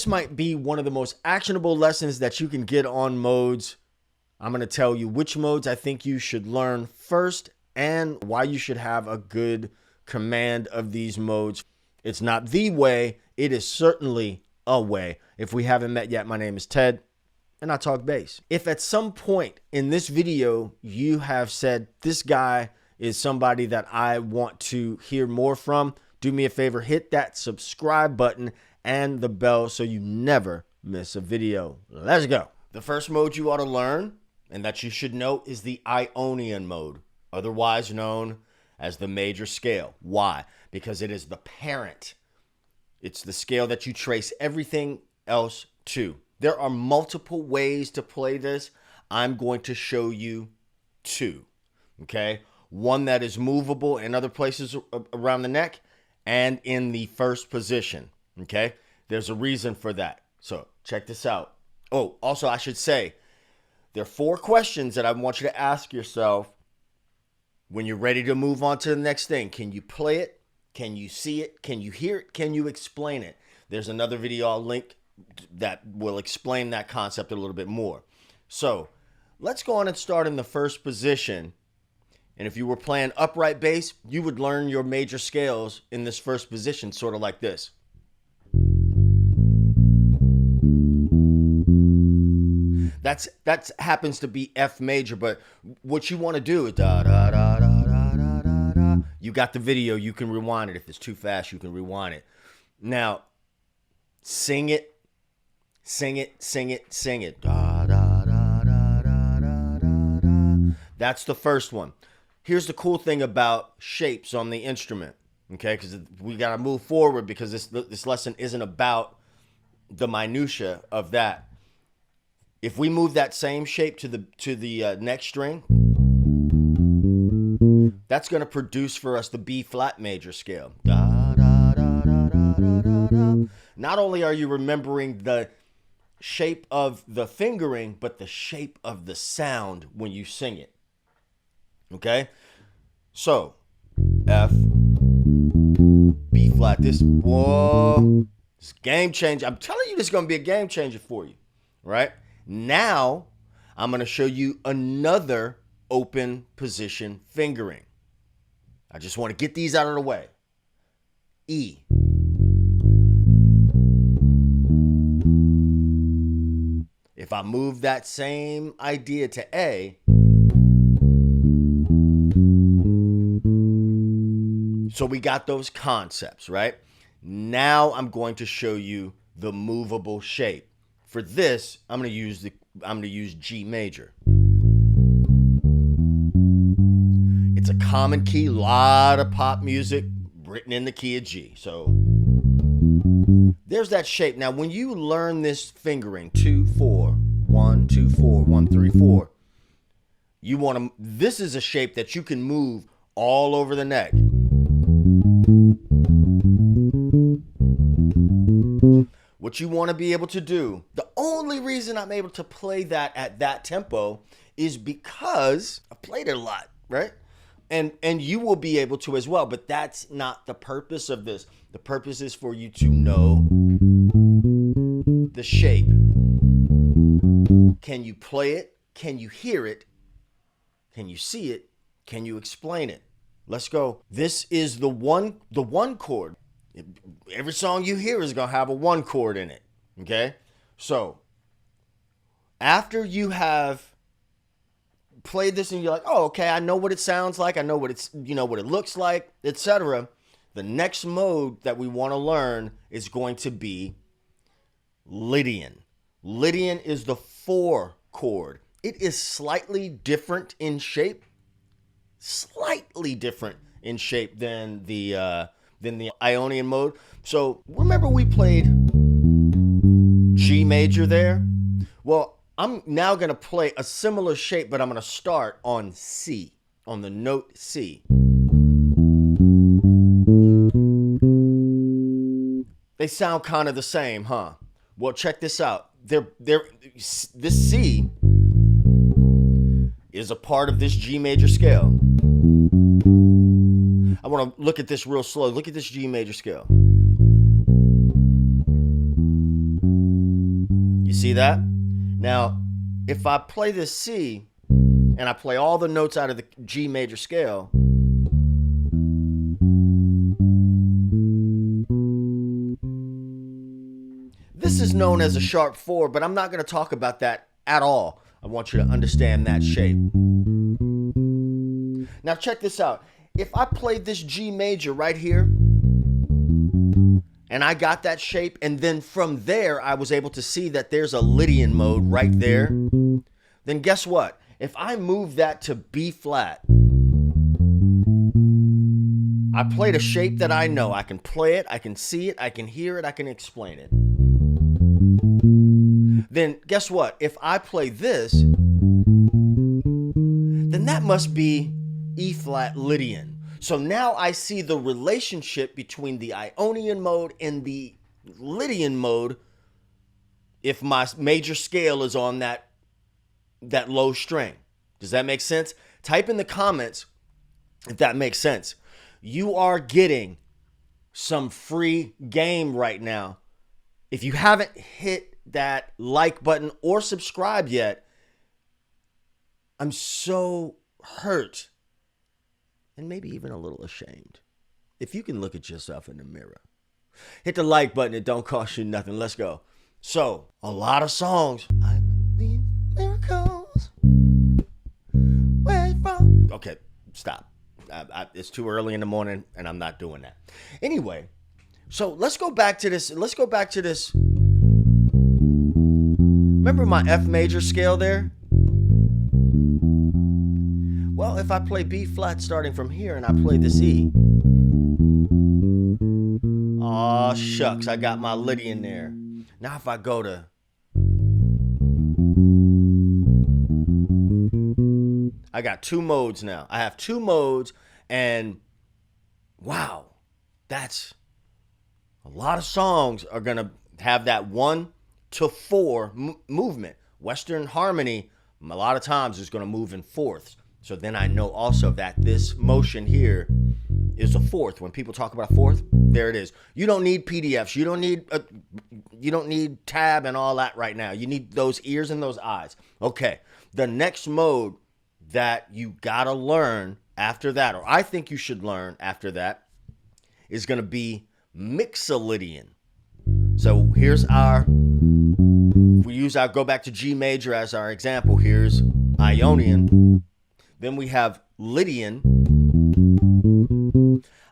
this might be one of the most actionable lessons that you can get on modes. I'm going to tell you which modes I think you should learn first and why you should have a good command of these modes. It's not the way, it is certainly a way. If we haven't met yet, my name is Ted and I talk bass. If at some point in this video you have said, this guy is somebody that I want to hear more from, do me a favor, hit that subscribe button and the bell so you never miss a video. Let's go. The first mode you ought to learn and that you should know is the Ionian mode, otherwise known as the major scale. Why? Because it is the parent. It's the scale that you trace everything else to. There are multiple ways to play this. I'm going to show you two, okay? One that is movable in other places around the neck and in the first position, okay? There's a reason for that. So check this out. Oh, also I should say, there are 4 questions that I want you to ask yourself when you're ready to move on to the next thing. Can you play it? Can you see it? Can you hear it? Can you explain it? There's another video I'll link that will explain that concept a little bit more. So let's go on and start in the first position. And if you were playing upright bass, you would learn your major scales in this first position, sort of like this. That happens to be F major, but what you want to do is da da da da da da da da. You got the video, you can rewind it. If it's too fast, you can rewind it. Now, sing it, sing it, sing it, sing it. Da da da da da da da da. That's the first one. Here's the cool thing about shapes on the instrument, okay? Because we got to move forward because this lesson isn't about the minutia of that. If we move that same shape to the next string, that's going to produce for us the B flat major scale. Da, da, da, da, da, da, da. Not only are you remembering the shape of the fingering, but the shape of the sound when you sing it. Okay? So, F, B flat. Whoa, it's game changer. I'm telling you, this is going to be a game changer for you, right? Now, I'm going to show you another open position fingering. I just want to get these out of the way. E. If I move that same idea to A, so we got those concepts, right? Now I'm going to show you the movable shape. For this, I'm going to use G major. It's a common key, lot of pop music written in the key of G. So there's that shape. Now, when you learn this fingering, 2 4 1 2 4 1 3 4, you want to. This is a shape that you can move all over the neck. What you want to be able to do, the only reason I'm able to play that at that tempo is because I played it a lot, right? And you will be able to as well, but that's not the purpose of this. The purpose is for you to know the shape. Can you play it? Can you hear it? Can you see it? Can you explain it? Let's go. This is the one chord. Every song you hear is going to have a 1 chord in it, okay? So, after you have played this and you're like, oh, okay, I know what it sounds like, I know what what it looks like, etc. The next mode that we want to learn is going to be Lydian. Lydian is the 4 chord. It is slightly different in shape, than the Ionian mode. So remember we played G major there? Well, I'm now going to play a similar shape, but I'm going to start on C, on the note C. They sound kind of the same, huh? Well, check this out. This C is a part of this G major scale. I want to look at this real slow. Look at this G major scale. See that? Now, if I play this C and I play all the notes out of the G major scale, this is known as a sharp 4, but I'm not going to talk about that at all. I want you to understand that shape. Now check this out. If I played this G major right here, and I got that shape, and then from there I was able to see that there's a Lydian mode right there, then guess what? If I move that to B flat, I played a shape that I know. I can play it, I can see it, I can hear it, I can explain it. Then guess what? If I play this, then that must be E flat Lydian. So now I see the relationship between the Ionian mode and the Lydian mode if my major scale is on that low string. Does that make sense? Type in the comments if that makes sense. You are getting some free game right now. If you haven't hit that like button or subscribe yet, I'm so hurt and maybe even a little ashamed. If you can look at yourself in the mirror, hit the like button. It don't cost you nothing. Let's go. So, a lot of songs. I believe miracles. Where you from? Okay, stop. It's too early in the morning, and I'm not doing that. Anyway, so let's go back to this. Remember my F major scale there? Well, if I play B flat starting from here and I play this E. Aw, shucks, I got my Lydian there. Now if I go to... I got 2 modes now. I have 2 modes, and wow, that's a lot of songs are going to have that 1 to 4 movement. Western harmony, a lot of times, is going to move in fourths. So then I know also that this motion here is a fourth. When people talk about a fourth, there it is. You don't need PDFs. You don't need tab and all that right now. You need those ears and those eyes. Okay. The next mode that you got to learn after that, or I think you should learn after that, is going to be Mixolydian. So here's go back to G major as our example. Here's Ionian. Then we have Lydian.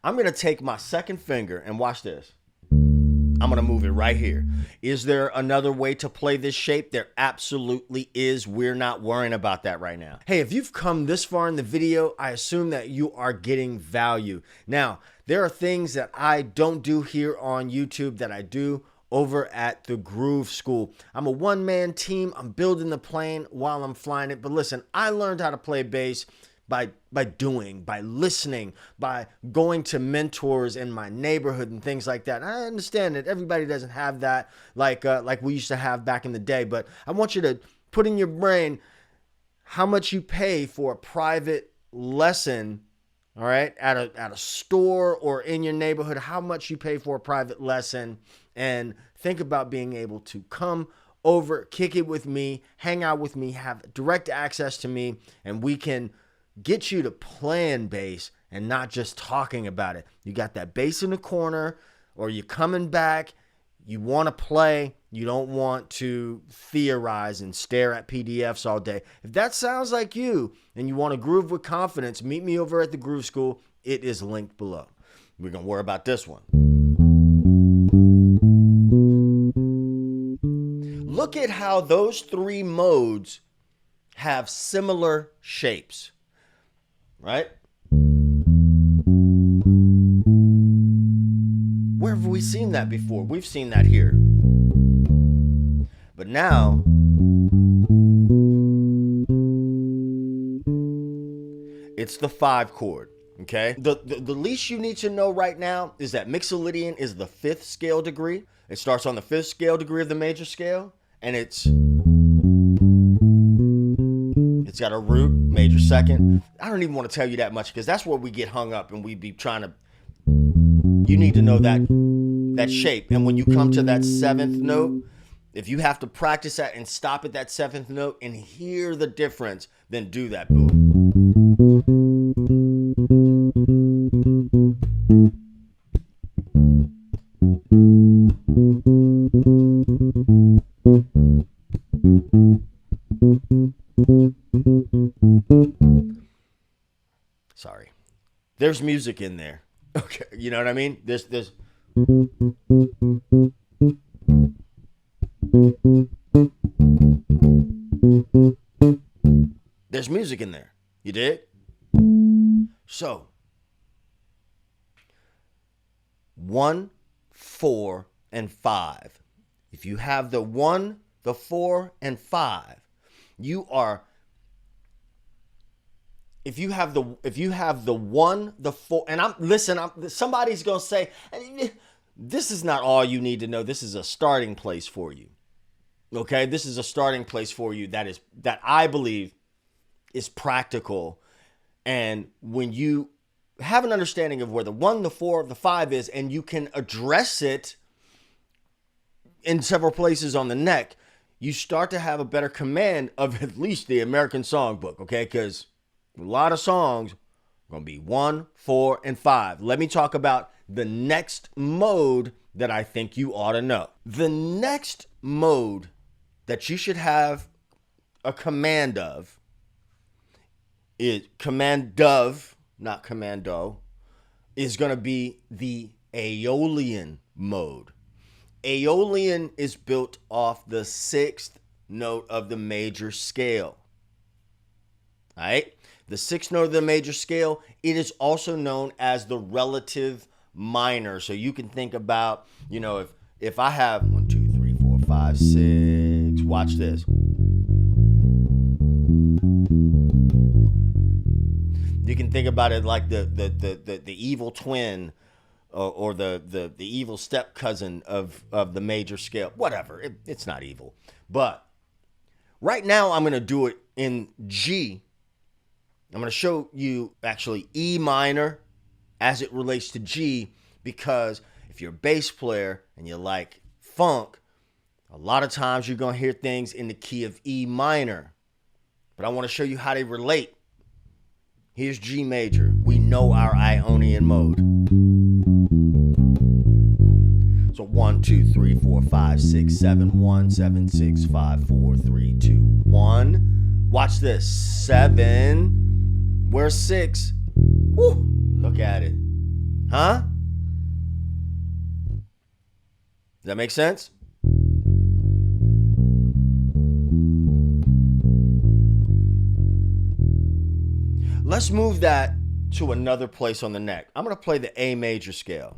I'm going to take my second finger and watch this. I'm going to move it right here. Is there another way to play this shape? There absolutely is. We're not worrying about that right now. Hey, if you've come this far in the video, I assume that you are getting value. Now, there are things that I don't do here on YouTube that I do over at the Groove School. I'm a one-man team. I'm building the plane while I'm flying it. But listen, I learned how to play bass by doing, by listening, by going to mentors in my neighborhood and things like that. And I understand that everybody doesn't have that like we used to have back in the day. But I want you to put in your brain how much you pay for a private lesson. All right, at a store or in your neighborhood, how much you pay for a private lesson, and think about being able to come over, kick it with me, hang out with me, have direct access to me, and we can get you to playing bass and not just talking about it. You got that bass in the corner, or you're coming back, you want to play, you don't want to theorize and stare at PDFs all day. If that sounds like you and you want to groove with confidence, meet me over at the Groove School. It is linked below. We're going to worry about this one. Look at how those 3 modes have similar shapes, right? Where have we seen that before? We've seen that here. But now, it's the 5 chord, okay? The least you need to know right now is that Mixolydian is the 5th scale degree. It starts on the 5th scale degree of the major scale, and it's got a root, major 2nd. I don't even want to tell you that much because that's where we get hung up and we be trying to... You need to know that shape. And when you come to that 7th note, If you have to practice that and stop at that seventh note and hear the difference, then do that, boo. Sorry. There's music in there. Okay, you know what I mean? There's music in there. You dig? So 1, 4, and 5. If you have the 1, the 4, and 5, you are. If you have the 1, the 4, and somebody's gonna say, this is not all you need to know. This is a starting place for you. Okay, this is a starting place for you that I believe is practical. And when you have an understanding of where the 1, the 4, the 5 is, and you can address it in several places on the neck, you start to have a better command of at least the American songbook, okay? Because a lot of songs are going to be 1, 4, and 5. Let me talk about the next mode that I think you ought to know. The next mode that you should have a command of is not commando, is going to be the Aeolian mode. Aeolian is built off the 6th note of the major scale. All right? The 6th note of the major scale, it is also known as the relative minor. So you can think about, if I have 1, 2, 3, 4, 5, 6, watch this. You can think about it like the evil twin or the evil step cousin of the major scale. Whatever. It's not evil. But right now I'm going to do it in G. I'm going to show you actually E minor as it relates to G, because if you're a bass player and you like funk, a lot of times you're going to hear things in the key of E minor. But I want to show you how they relate. Here's G major. We know our Ionian mode. So 1, 2, 3, 4, 5, 6, 7, 1, 7, 6, 5, 4, 3, 2, 1. Watch this. 7. Where's 6? Woo, look at it. Huh? Does that make sense? Let's move that to another place on the neck. I'm going to play the A major scale.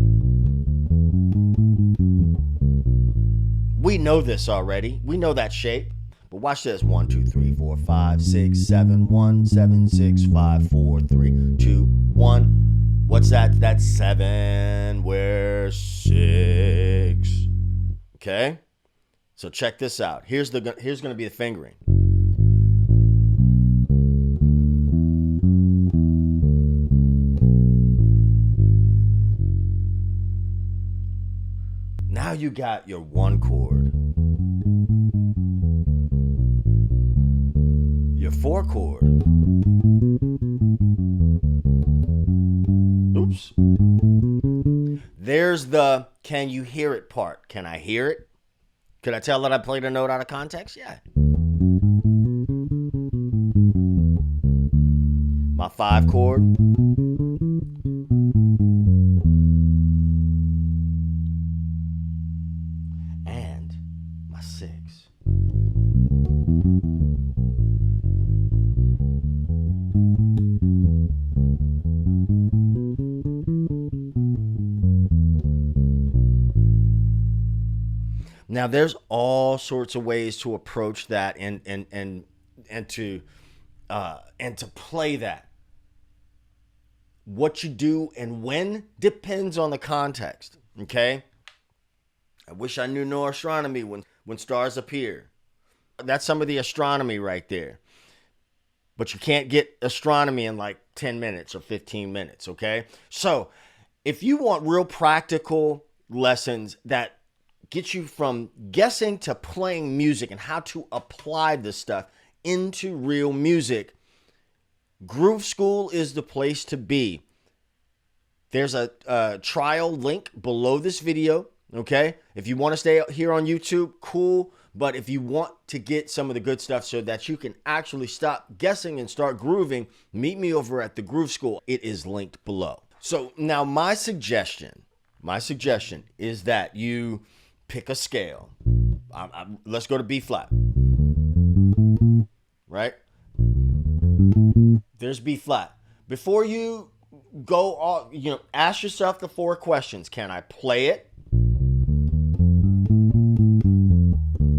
We know this already. We know that shape. But watch this. 1, 2, 3, 4, 5, 6, 7, 1, 7, 6, 5, 4, 3, 2, 1. What's that? That's 7. Where's 6? Okay? So check this out. Here's going to be the fingering. Now you got your 1 chord, your 4 chord. Oops. There's the can you hear it part. Can I hear it? Could I tell that I played a note out of context? Yeah. My 5 chord. And my 6. Now there's all sorts of ways to approach that and to play that. What you do and when depends on the context. Okay? I wish I knew no astronomy when stars appear. That's some of the astronomy right there. But you can't get astronomy in like 10 minutes or 15 minutes, okay? So if you want real practical lessons that get you from guessing to playing music and how to apply this stuff into real music, Groove School is the place to be. There's a trial link below this video, okay? If you want to stay here on YouTube, cool. But if you want to get some of the good stuff so that you can actually stop guessing and start grooving, meet me over at the Groove School. It is linked below. So now my suggestion is that you pick a scale. Let's go to B flat, right? There's B flat. Before you go off, ask yourself the 4 questions. Can I play it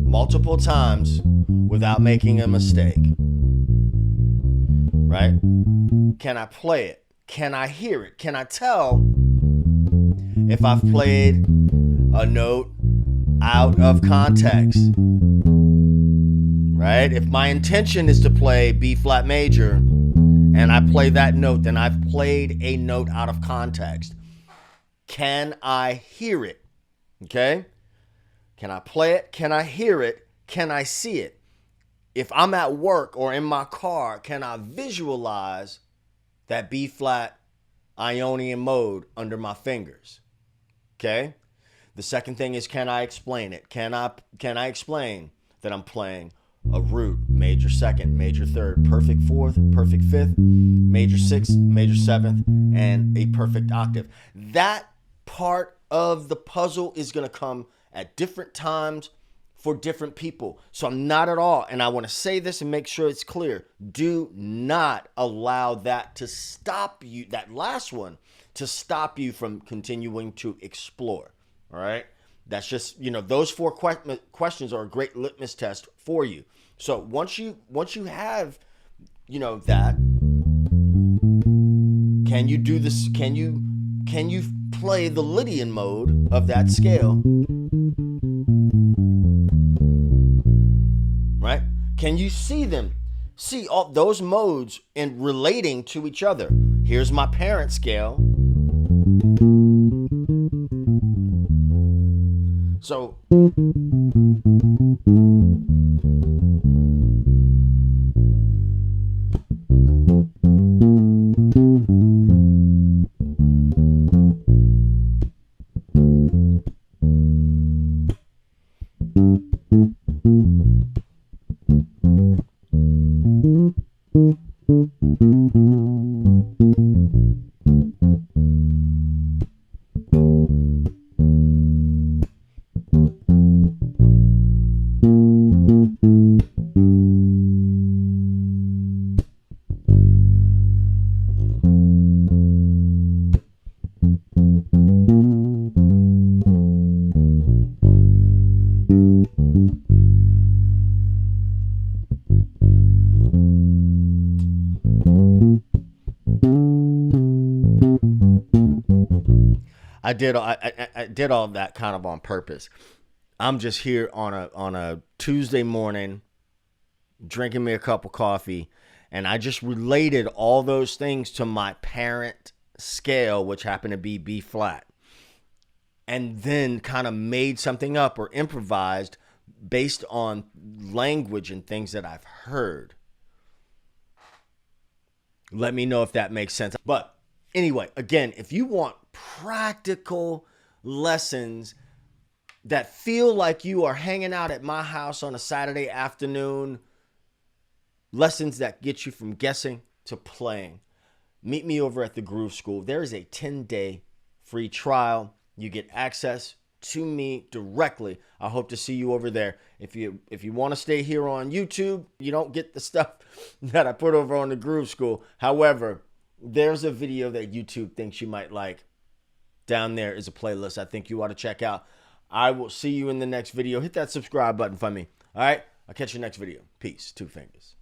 multiple times without making a mistake? Right? Can I play it? Can I hear it? Can I tell if I've played a note out of context? Right? If my intention is to play B flat major and I play that note, then I've played a note out of context. Can I hear it? Okay? Can I play it? Can I hear it? Can I see it? If I'm at work or in my car, can I visualize that B flat Ionian mode under my fingers? Okay? The second thing is, can I explain it? Can I explain that I'm playing a root, major second, major third, perfect fourth, perfect fifth, major sixth, major seventh, and a perfect octave? That part of the puzzle is going to come at different times for different people. So I'm not at all, and I want to say this and make sure it's clear, do not allow that to stop you, that last one, to stop you from continuing to explore. All right? That's just, those 4 questions are a great litmus test for you. So once you have, that, can you do this? Can you play the Lydian mode of that scale? Right? Can you see all those modes and relating to each other? Here's my parent scale. So I did all of that kind of on purpose. I'm just here on a Tuesday morning, drinking me a cup of coffee, and I just related all those things to my parent scale, which happened to be B flat, and then kind of made something up or improvised based on language and things that I've heard. Let me know if that makes sense. But anyway, again, if you want practical lessons that feel like you are hanging out at my house on a Saturday afternoon, lessons that get you from guessing to playing, meet me over at the Groove School. There is a 10-day free trial. You get access to me directly. I hope to see you over there. If you want to stay here on YouTube, you don't get the stuff that I put over on the Groove School. However, there's a video that YouTube thinks you might like. Down there is a playlist I think you ought to check out. I will see you in the next video. Hit that subscribe button for me. All right? I'll catch you next video. Peace. 2 fingers.